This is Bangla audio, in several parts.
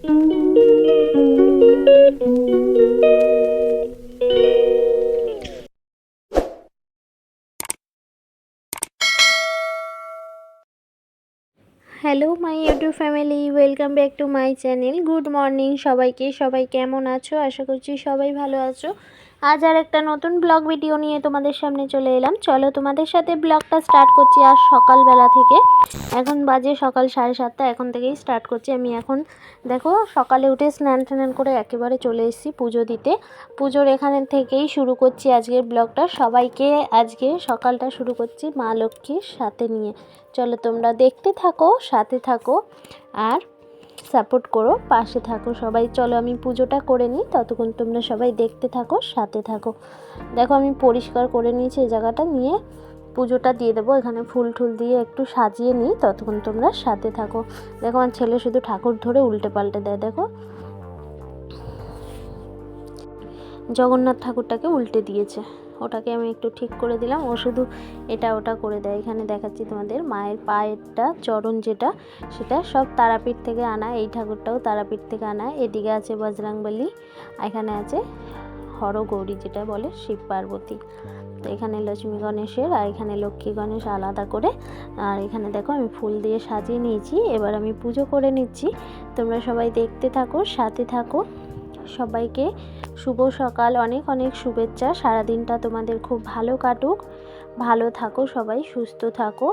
Hello my YouTube family, welcome back to my channel. Good morning সবাইকে। সবাই কেমন আছো? আশা করছি সবাই ভালো আছো। আজ আর একটা নতুন ব্লগ ভিডিও নিয়ে তোমাদের সামনে চলে এলাম। চলো তোমাদের সাথে ব্লগটা স্টার্ট করছি আজ সকালবেলা থেকে। এখন বাজে সকাল 7:30, এখন থেকেই স্টার্ট করছি। আমি এখন দেখো সকালে উঠে স্নান টান করে একেবারে চলে এসেছি পুজো দিতে। পুজোর এখানে থেকেই শুরু করছি আজকের ব্লগটা। সবাইকে আজকে সকালটা শুরু করছি মা লক্ষ্মীর সাথে নিয়ে। চলো তোমরা দেখতে থাকো, সাথে থাকো আর সাপোর্ট করো, পাশে থাকো সবাই। চলো আমি পুজোটা করে নিই, ততক্ষণ তোমরা সবাই দেখতে থাকো, সাথে থাকো। দেখো আমি পরিষ্কার করে নিয়েছি এই জায়গাটা, নিয়ে পুজোটা দিয়ে দেবো। এখানে ফুল টুল দিয়ে একটু সাজিয়ে নিই, ততক্ষণ তোমরা সাথে থাকো। দেখো আমার ছেলে শুধু ঠাকুর ধরে উল্টে পাল্টে দেয়। দেখো জগন্নাথ ঠাকুরটাকে উল্টে দিয়েছে, ওটাকে আমি একটু ঠিক করে দিলাম। ও শুধু এটা ওটা করে দেয়। এখানে দেখাচ্ছি তোমাদের মায়ের পায়েরটা চরণ যেটা, সেটা সব তারাপীঠ থেকে আনা। এই ঠাকুরটাও তারাপীঠ থেকে আনা। এদিকে আছে বজরংবলী, এখানে আছে হরগৌরী যেটা বলে শিব পার্বতী। তো এখানে লক্ষ্মী গণেশের আর এখানে লক্ষ্মী গণেশ আলাদা করে। আর এখানে দেখো আমি ফুল দিয়ে সাজিয়ে নিয়েছি। এবার আমি পুজো করে নিচ্ছি। তোমরা সবাই দেখতে থাকো, সাথে থাকো। সবাইকে শুভ সকাল, অনেক অনেক শুভেচ্ছা। সারাদিনটা তোমাদের খুব ভালো কাটুক, ভালো থাকো সবাই, সুস্থ থাকো।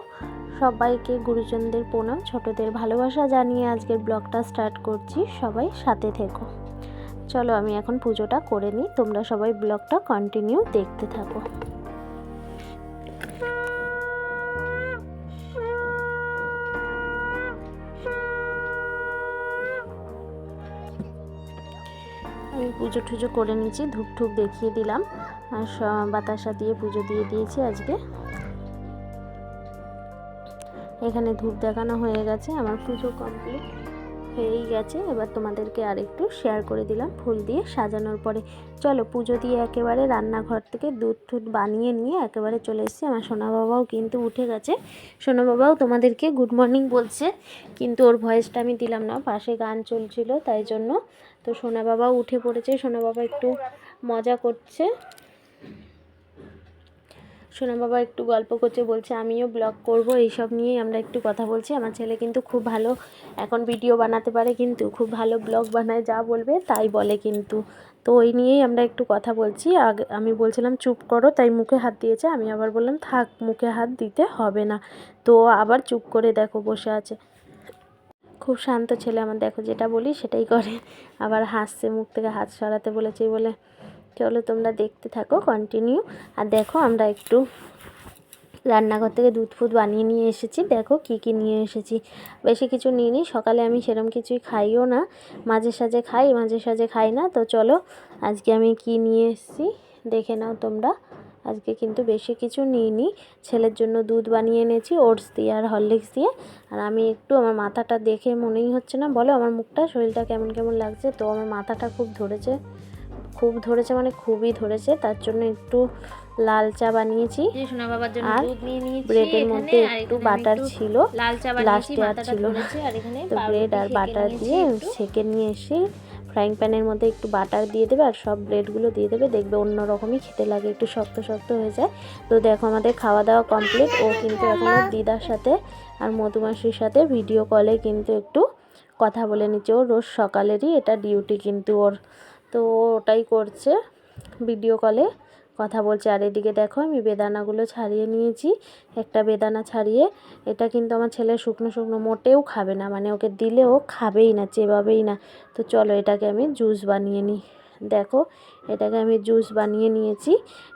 সবাইকে গুরুজনদের প্রণাম, ছোটদের ভালোবাসা জানিয়ে আজকের ব্লগটা স্টার্ট করছি। সবাই সাথে থেকো। চলো আমি এখন পুজোটা করে নিই, তোমরা সবাই ব্লগটা কন্টিনিউ দেখতে থাকো। আমি পুজো টুজো করে নিয়েছি, ধূপ টুপ দেখিয়ে দিলাম আর বাতাসা দিয়ে পুজো দিয়ে দিয়েছি আজকে। এখানে ধূপ দেখানো হয়ে গেছে, আমার পুজো কমপ্লিট হয়েই গেছে। এবার তোমাদেরকে আর একটু শেয়ার করে দিলাম ফুল দিয়ে সাজানোর পরে। চলো পুজো দিয়ে একেবারে রান্নাঘর থেকে দুধ টুধ বানিয়ে নিয়ে একেবারে চলে এসেছি। আমার সোনা বাবাও কিন্তু উঠে গেছে। সোনা বাবাও তোমাদেরকে গুড মর্নিং বলছে, কিন্তু ওর ভয়েসটা আমি দিলাম না, পাশে গান চলছিল তাই জন্য। তো সোনা বাবাও উঠে পড়েছে। সোনা বাবা একটু মজা করছে, সোনা বাবা একটু গল্প করছে, বলছে আমিও ব্লগ করব। এইসব নিয়েই আমরা একটু কথা বলছি। আমার ছেলে কিন্তু খুব ভালো এখন ভিডিও বানাতে পারে, কিন্তু খুব ভালো ব্লগ বানায়, যা বলবে তাই বলে কিন্তু। তো ওই নিয়েই আমরা একটু কথা বলছি। আমি বলছিলাম চুপ করো, তাই মুখে হাত দিয়েছে। আমি আবার বললাম থাক, মুখে হাত দিতে হবে না। তো আবার চুপ করে দেখো বসে আছে। খুব শান্ত ছেলে আমার, দেখো যেটা বলি সেটাই করে। আবার হাসছে, মুখ থেকে হাত সরাতে বলেছি বলে। চলো তোমরা দেখতে থাকো কন্টিনিউ। আর দেখো আমরা একটু রান্নাঘর থেকে দুধ ফুধ বানিয়ে নিয়ে এসেছি। দেখো কি কি নিয়ে এসেছি, বেশি কিছু নিইনি। সকালে আমি সেরকম কিছুই খাইও না, মাঝে সাঝে খাই, মাঝে সাঝে খাই না। তো চলো আজকে আমি কি নিয়ে এসেছি দেখে নাও তোমরা। আজকে কিন্তু বেশি কিছু নিইনি। ছেলের জন্য দুধ বানিয়ে এনেছি ওটস দিয়ে আর হরলিক্স দিয়ে। আর আমি একটু, আমার মাথাটা দেখে মনেই হচ্ছে না, বলো আমার মুখটা, শরীরটা কেমন কেমন লাগছে। তো আমার মাথাটা খুব ধরেছে, খুব ধরেছে মানে খুবই ধরেছে, তার জন্য একটু লাল চা বানিয়েছি। আর ব্রেডের মধ্যে একটু বাটার ছিল, লাস্টে আর ছিল না। তো ব্রেড আর বাটার দিয়ে সেঁকে নিয়ে এসে ফ্রাইং প্যানের মধ্যে একটু বাটার দিয়ে দেবে আর সব ব্রেডগুলো দিয়ে দেবে, দেখবে অন্যরকমই খেতে লাগে, একটু শক্ত শক্ত হয়ে যায়। তো দেখো আমাদের খাওয়া দাওয়া কমপ্লিট। ও কিন্তু এখন দিদার সাথে আর মধুমাসির সাথে ভিডিও কলে কিন্তু একটু কথা বলে নিচ্ছে। ও রোজ সকালেরই এটা ডিউটি কিন্তু ওর, তো ওটাই করছে, ভিডিও কলে কথা বলছে। আর এদিকে দেখো আমি বেদানাগুলো ছাড়িয়ে নিয়েছি, একটা বেদানা ছাড়িয়ে। এটা কিন্তু আমার ছেলে শুকনো শুকনো মোটেও খাবে না, মানে ওকে দিলে ও খাবেই না, চেবাবেই না। তো চলো এটাকে আমি জুস বানিয়ে নিই। দেখো এটাকে আমি জুস বানিয়ে নিয়েছি,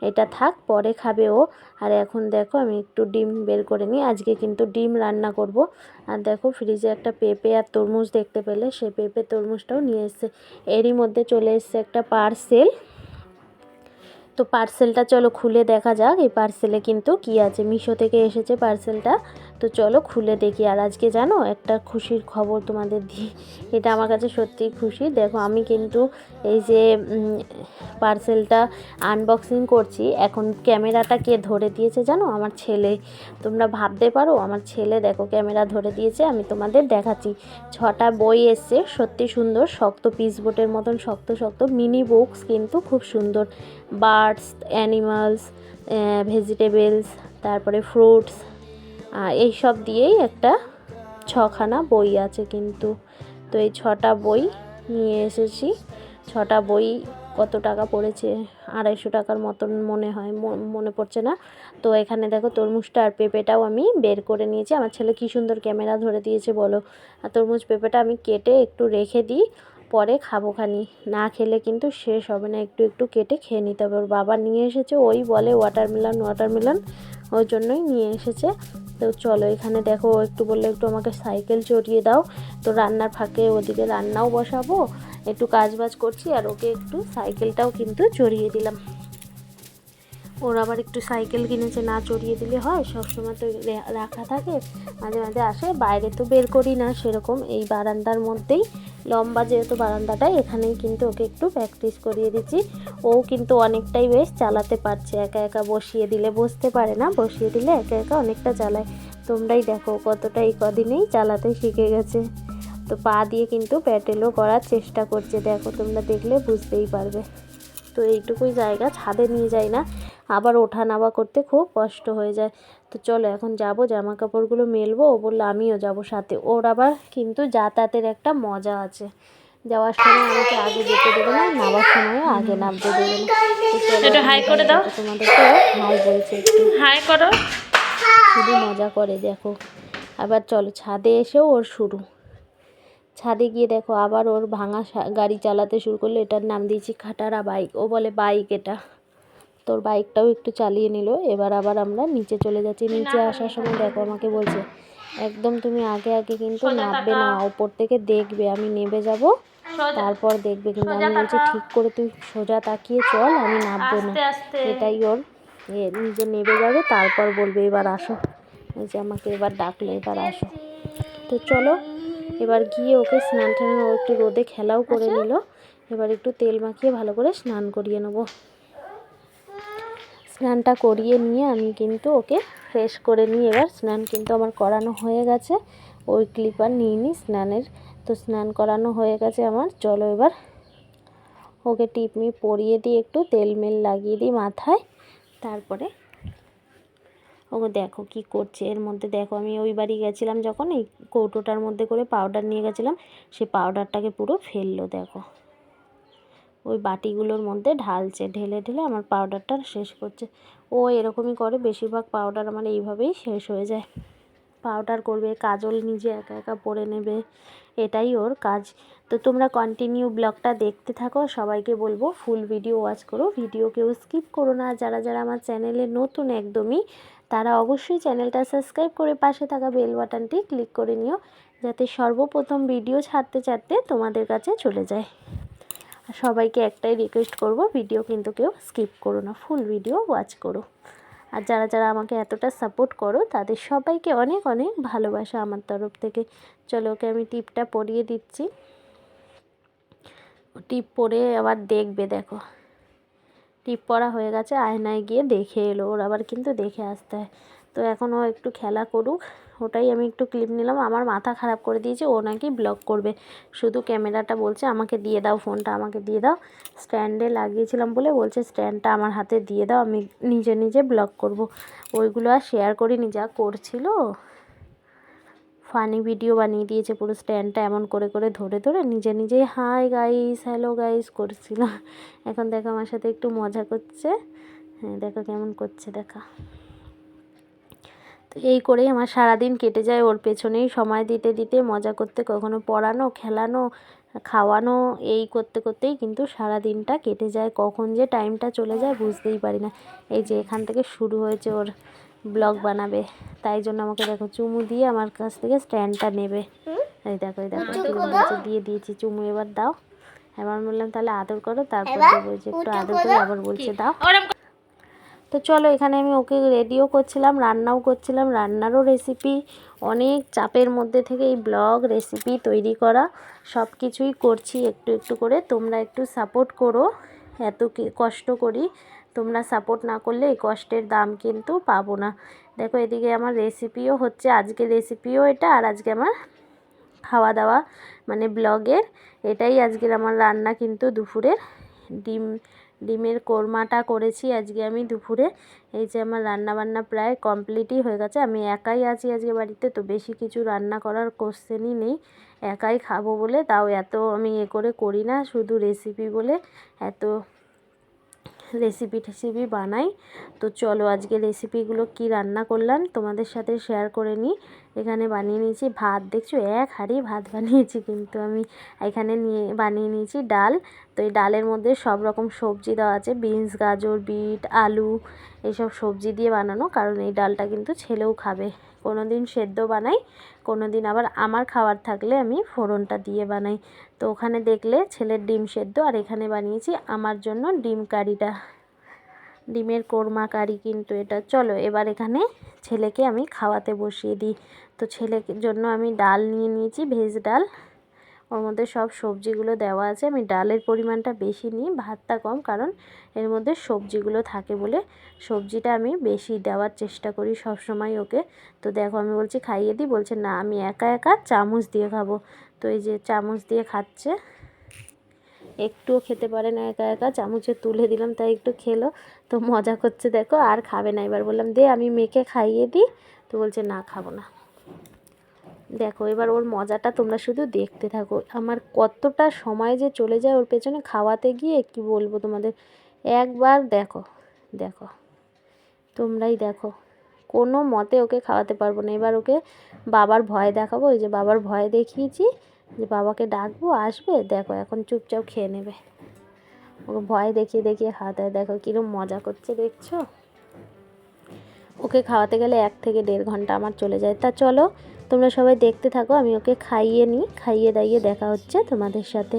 এটা থাক, পরে খাবে ও। আর এখন দেখো আমি একটু ডিম বের করে নিই, আজকে কিন্তু ডিম রান্না করব। আর দেখো ফ্রিজে একটা পেঁপে আর তরমুজ দেখতে পেলে, সেই পেঁপে তরমুজটাও নিয়ে এসছে। এরই মধ্যে চলে এসছে একটা পার্সেল, তো পার্সেলটা চলো খুলে দেখা যাক। এই পার্সেলে কিন্তু কি আছে, মিশো থেকে এসেছে পার্সেলটা। তো চলো খুলে দেখি। আর আজকে জানো একটা খুশির খবর তোমাদের দিই, এটা আমার কাছে সত্যিই খুশি। দেখো আমি কিন্তু এই যে পার্সেলটা আনবক্সিং করছি, এখন ক্যামেরাটা কে ধরে দিয়েছে জানো? আমার ছেলে। তোমরা ভাবতে পারো, আমার ছেলে দেখো ক্যামেরা ধরে দিয়েছে। আমি তোমাদের দেখাচ্ছি। 6টা বই এসছে, সত্যি সুন্দর, শক্ত পিস বোর্ডের মতন শক্ত শক্ত মিনি বুকস, কিন্তু খুব সুন্দর। বার্ডস, অ্যানিমালস, ভেজিটেবলস, তারপরে ফ্রুটস, এই সব দিয়েই একটা 6খানা বই আছে কিন্তু। তো এই 6টা বই নিয়ে এসেছি। 6টা বই কত টাকা পড়েছে, 250 টাকার মতন মনে হয়, মনে পড়ছে না। তো এখানে দেখো তরমুজটা আর পেঁপেটাও আমি বের করে নিয়েছি। আমার ছেলে কী সুন্দর ক্যামেরা ধরে দিয়েছে বলো। আর তরমুজ পেঁপেটা আমি কেটে একটু রেখে দিই, পরে খাবো খানি, না খেলে কিন্তু শেষ হবে না। একটু একটু কেটে খেয়ে নিতে হবে। ওর বাবা নিয়ে এসেছে, ওই বলে ওয়াটারমেলন ওয়াটারমেলন, ওই জন্যই নিয়ে এসেছে। তো চলো এখানে দেখো, একটু বললে একটু আমাকে সাইকেল চড়িয়ে দাও। তো রান্নার ফাঁকে ওদিকে রান্নাও বসাবো, একটু কাজবাজ করছি, আর ওকে একটু সাইকেলটাও কিন্তু চড়িয়ে দিলাম। ওর আবার একটু সাইকেল কিনেছে, না চড়িয়ে দিলে হয়, সবসময় তো রাখা থাকে, মাঝে মাঝে আসে। বাইরে তো বের করি না সেরকম, এই বারান্দার মধ্যেই, লম্বা যেহেতু বারান্দাটা, এখানেই কিন্তু ওকে একটু প্র্যাকটিস করিয়ে দিচ্ছি। ও কিন্তু অনেকটাই বেশ চালাতে পারছে, একা একা বসিয়ে দিলে বসতে পারে না, বসিয়ে দিলে একা একা অনেকটা চালায়। তোমরাই দেখো কতটা এই কদিনেই চালাতে শিখে গেছে। তো পা দিয়ে কিন্তু প্যাডেলও করার চেষ্টা করছে, দেখো তোমরা দেখলে বুঝতেই পারবে। তো এইটুকুই জায়গা, ছাদে নিয়ে যাই না, আবার ওঠা নামা করতে খুব কষ্ট হয়ে যায়। তো চলো এখন যাব, জামা কাপড়গুলো মেলবো। ও বললো আমিও যাব সাথে। ওর আবার কিন্তু যাতায়াতের একটা মজা আছে, যাওয়ার সময় আমাকে আগে যেতে দেবে না, নামার সময়ও আগে নামতে দেবে না। একটু হাই করে দাও, তোমাদেরকে হাই বলছে, একটু হাই করো। শুধু মজা করে দেখো। আবার চলো ছাদে এসেও ওর শুরু। ছাদে গিয়ে দেখো আবার ওর ভাঙা গাড়ি চালাতে শুরু করলো। এটার নাম দিয়েছি খাটারা বাইক, ও বলে বাইক এটা। তোর বাইকটাও একটু চালিয়ে নিল। এবার আবার আমরা নিচে চলে যাচ্ছি। নিচে আসার সময় দেখো আমাকে বলছে একদম তুমি আগে আগে কিন্তু নামবে না, ওপর থেকে দেখবে, আমি নেমে যাব তারপর দেখবে। কিন্তু আমি বলছি ঠিক করে তুই সোজা তাকিয়ে চল, আমি নামবো না। এটাই ওর, নিজে নেমে যাবে তারপর বলবে এবার আসো। ওই যে আমাকে এবার ডাকলো এবার আসো। তো চলো এবার গিয়ে ওকে স্নান টান, ও একটু রোদে খেলাও করে নিল। এবার একটু তেল মাখিয়ে ভালো করে স্নান করিয়ে নেবো। স্নানটা করিয়ে নিয়ে আমি কিন্তু ওকে ফ্রেশ করে নিই। এবার স্নান কিন্তু আমার করানো হয়ে গেছে, ওই ক্লিপার নিয়ে নিই স্নানের। তো স্নান করানো হয়ে গেছে আমার। চলো এবার ওকে টিপমি পরিয়ে দিই, একটু তেল মেল লাগিয়ে দিই মাথায়। তারপরে ওকে দেখো কি করছে। এর মধ্যে দেখো আমি ওই বাড়ি গেছিলাম যখন, এই কৌটোটার মধ্যে করে পাউডার নিয়ে গেছিলাম, সে পাউডারটাকে পুরো ফেললো দেখো, ওই বাটিগুলোর মধ্যে ঢালছে, ঢেলে ঢেলে আমার পাউডারটা শেষ করছে। ও এরকমই করে, বেশিরভাগ পাউডার আমার এইভাবেই শেষ হয়ে যায়। পাউডার করবে, কাজল নিজে একা একা পরে নেবে, এটাই ওর কাজ। তো তোমরা কন্টিনিউ ব্লগটা দেখতে থাকো। সবাইকে বলবো ফুল ভিডিও ওয়াচ করো, ভিডিও কেউ স্কিপ করো না। যারা যারা আমার চ্যানেলে নতুন একদমই, তারা অবশ্যই চ্যানেলটা সাবস্ক্রাইব করে পাশে থাকা বেল বাটনটি ক্লিক করে নিও, যাতে সর্বপ্রথম ভিডিও ছাড়তে ছাড়তে তোমাদের কাছে চলে যায়। আর সবাইকে একটাই রিকোয়েস্ট করব, ভিডিও কিন্তু কেউ স্কিপ করো না, ফুল ভিডিও ওয়াচ করো। আর যারা যারা আমাকে এতটা সাপোর্ট করো তাদের সবাইকে অনেক অনেক ভালোবাসা আমার তরফ থেকে। চলো ওকে আমি টিপটা পরিয়ে দিচ্ছি। টিপ পরে আবার দেখবে, দেখো টিপ পরা হয়ে গেছে, আয়নায় গিয়ে দেখে এলো। ওর আবার কিন্তু দেখে আসতে হয়। তো এখন ও একটু খেলা করুক, ওটাই আমি একটু ক্লিপ নিলাম। আমার মাথা খারাপ করে দিয়েছে, ও নাকি ব্লগ করবে, শুধু ক্যামেরাটা বলছে আমাকে দিয়ে দাও, ফোনটা আমাকে দিয়ে দাও। স্ট্যান্ডে লাগিয়েছিলাম বলে বলছে স্ট্যান্ডটা আমার হাতে দিয়ে দাও, আমি নিজে নিজে ব্লগ করব। ওইগুলো আর শেয়ার করিনি, যা করছিল ফানি ভিডিও বানিয়ে দিয়েছে পুরো। স্ট্যান্ডটা এমন করে করে ধরে ধরে নিজে নিজেই হাই গাইস, হ্যালো গাইস করছিল। এখন দেখো আমার সাথে একটু মজা করছে, হ্যাঁ দেখো কেমন করছে দেখা। তো এই করেই আমার সারাদিন কেটে যায়, ওর পেছনেই সময় দিতে দিতে, মজা করতে, কখনো পড়ানো, খেলানো, খাওয়ানো, এই করতে করতেই কিন্তু সারা দিনটা কেটে যায়। কখন যে টাইমটা চলে যায় বুঝতেই পারি না। এই যে এখান থেকে শুরু হয়েছে ওর ব্লগ বানাবে, তাই জন্য আমাকে দেখো চুমু দিয়ে আমার কাছ থেকে স্ট্যান্ডটা নেবে। এই দেখো এই দেখো দিয়ে দিয়েছি চুমু, এবার দাও। এবার বললাম তাহলে আদর করো, তারপর দেবো। যে একটু আদর করে আবার বলছে দাও। তো চলো, এখানে আমি ওকে রেডিও করছিলাম, রান্নাও করছিলাম। রান্নারও রেসিপি, অনেক চাপের মধ্যে থেকে এই ব্লগ রেসিপি তৈরি করা, সব কিছুই করছি একটু একটু করে। তোমরা একটু সাপোর্ট করো, এত কষ্ট করি, তোমরা সাপোর্ট না করলে এই কষ্টের দাম কিন্তু পাবো না। দেখো এদিকে আমার রেসিপিও হচ্ছে, আজকের রেসিপিও এটা, আর আজকে আমার খাওয়া দাওয়া মানে ব্লগের এটাই আজকের আমার রান্না কিন্তু দুপুরের। ডিমের কোরমাটা করেছি আজকে আমি দুপুরে। এই যে আমার রান্না বান্না প্রায় কমপ্লিটই হয়ে গেছে। আমি একাই আছি আজকে বাড়িতে, তো বেশি কিছু রান্না করার কোশ্চেনই নেই, একাই খাবো বলে। তাও এত আমি করে করি না, শুধু রেসিপি বলে এত রেসিপি টেসিপি বানাই। তো চলো আজকে রেসিপিগুলো কি রান্না করলাম তোমাদের সাথে শেয়ার করে নিই। এখানে বানিয়ে নিয়েছি ভাত, দেখছো 1 হাঁড়ি ভাত বানিয়েছি কিন্তু আমি। এখানে বানিয়ে নিয়েছি ডাল। তো এই ডালের মধ্যে সব রকম সবজি দেওয়া আছে, বিনস, গাজর, বিট, আলু, এইসব সবজি দিয়ে বানানো। কারণ এই ডালটা কিন্তু ছেলেও খাবে। কোনো দিন সেদ্ধ বানাই, কোনো দিন আবার আমার খাবার থাকলে আমি ফোড়নটা দিয়ে বানাই। তো ওখানে দেখলে ছেলের ডিম সেদ্ধ, আর এখানে বানিয়েছি আমার জন্য ডিম কারিটা, ডিমের কোরমা কারি কিন্তু এটা। চলো এবার এখানে ছেলেকে আমি খাওয়াতে বসিয়ে দিই। তো ছেলের জন্য আমি ডাল নিয়ে নিয়েছি, ভেজ ডাল। ওর মধ্যে সব সবজিগুলো দেওয়া আছে। আমি ডালের পরিমাণটা বেশি নিই, ভাতটা কম, কারণ এর মধ্যে সবজিগুলো থাকে বলে সবজিটা আমি বেশি দেওয়ার চেষ্টা করি সব সময় ওকে। তো দেখো আমি বলছি খাইয়ে দিই, বলছে না আমি একা একা চামচ দিয়ে খাবো। তো এই যে চামচ দিয়ে খাচ্ছে, একটুও খেতে পারে না একা একা, চামচে তুলে দিলাম তাই একটু খেলো। তো মজা করছে দেখো, আর খাবে না। এবার বললাম দে আমি মেখে খাইয়ে দিই, তো বলছে না খাবো না। দেখো এবার ওর মজাটা তোমরা শুধু দেখতে থাকো, আমার কতটা সময় যে চলে যায় ওর পেছনে খাওয়াতে গিয়ে, কি বলবো তোমাদের। একবার দেখো, দেখো তোমরাই দেখো, কোনো মতে ওকে খাওয়াতে পারবো না। এবার ওকে বাবার ভয় দেখাবো, ওই যে বাবার ভয় দেখিয়েছি, যে বাবাকে ডাকবো আসবে, দেখো এখন চুপচাপ খেয়ে নেবে। ওকে ভয় দেখিয়ে দেখিয়ে খাওয়াতে হয়, দেখো কীরকম মজা করছে দেখছো। ওকে খাওয়াতে গেলে 1 থেকে 1.5 ঘন্টা আমার চলে যায়। তা চলো তোমরা সবাই দেখতে থাকো, আমি ওকে খাইয়ে নিই, খাইয়ে দাইয়ে দেখা হচ্ছে তোমাদের সাথে।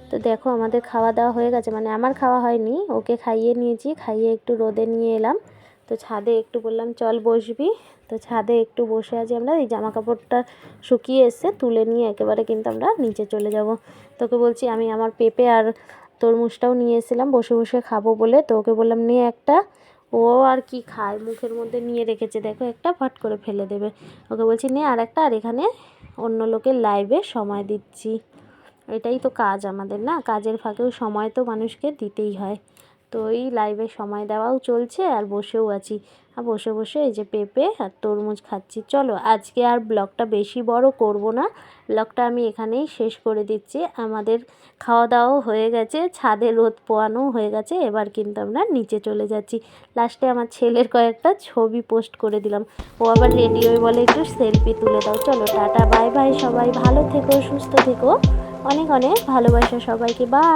তো দেখো আমাদের খাওয়া দাওয়া হয়ে গেছে, মানে আমার খাওয়া হয়নি, ওকে খাইয়ে নিয়েছি, খাইয়ে একটু রোদে নিয়ে এলাম। তো ছাদে একটু বললাম চল বসবি, তো ছাদে একটু বসে আছি আমরা। এই জামা কাপড়টা শুকিয়ে এসছে, তুলে নিয়ে একেবারে কিন্তু আমরা নিচে চলে যাব। তোকে বলছি আমি আমার পেঁপে আর তরমুজটাও নিয়ে এসেছিলাম বসে বসে খাবো বলে। তো ওকে বললাম নে একটা, ও আর কি খায়, মুখের মধ্যে নিয়ে রেখেছে দেখো, একটা ফট করে ফেলে দেবে। ওকে বলছি নে আর একটা, আর এখানে অন্য লোকের লাইভে সময় দিচ্ছি। এটাই তো কাজ আমাদের, না? কাজের ফাঁকেও সময় তো মানুষকে দিতেই হয়। তো এই লাইভে সময় দেওয়াও চলছে, আর বসেও আছি। আর বসে বসে এই যে পেঁপে আর তরমুজ খাচ্ছি। চলো আজকে আর ব্লগটা বেশি বড় করব না, ব্লগটা আমি এখানেই শেষ করে দিচ্ছি। আমাদের খাওয়া দাওয়াও হয়ে গেছে, ছাদে রোদ পোয়ানো হয়ে গেছে, এবার কিন্তু আমরা নিচে চলে যাচ্ছি। লাস্টে আমার ছেলের কয়েকটা ছবি পোস্ট করে দিলাম, ও আবার রেডি হয়ে বলে একটু সেলফি তুলে দাও। চলো টাটা বাই বাই, সবাই ভালো থেকো, সুস্থ থেকো, অনেক অনেক ভালোবাসা সবাইকে, বাই।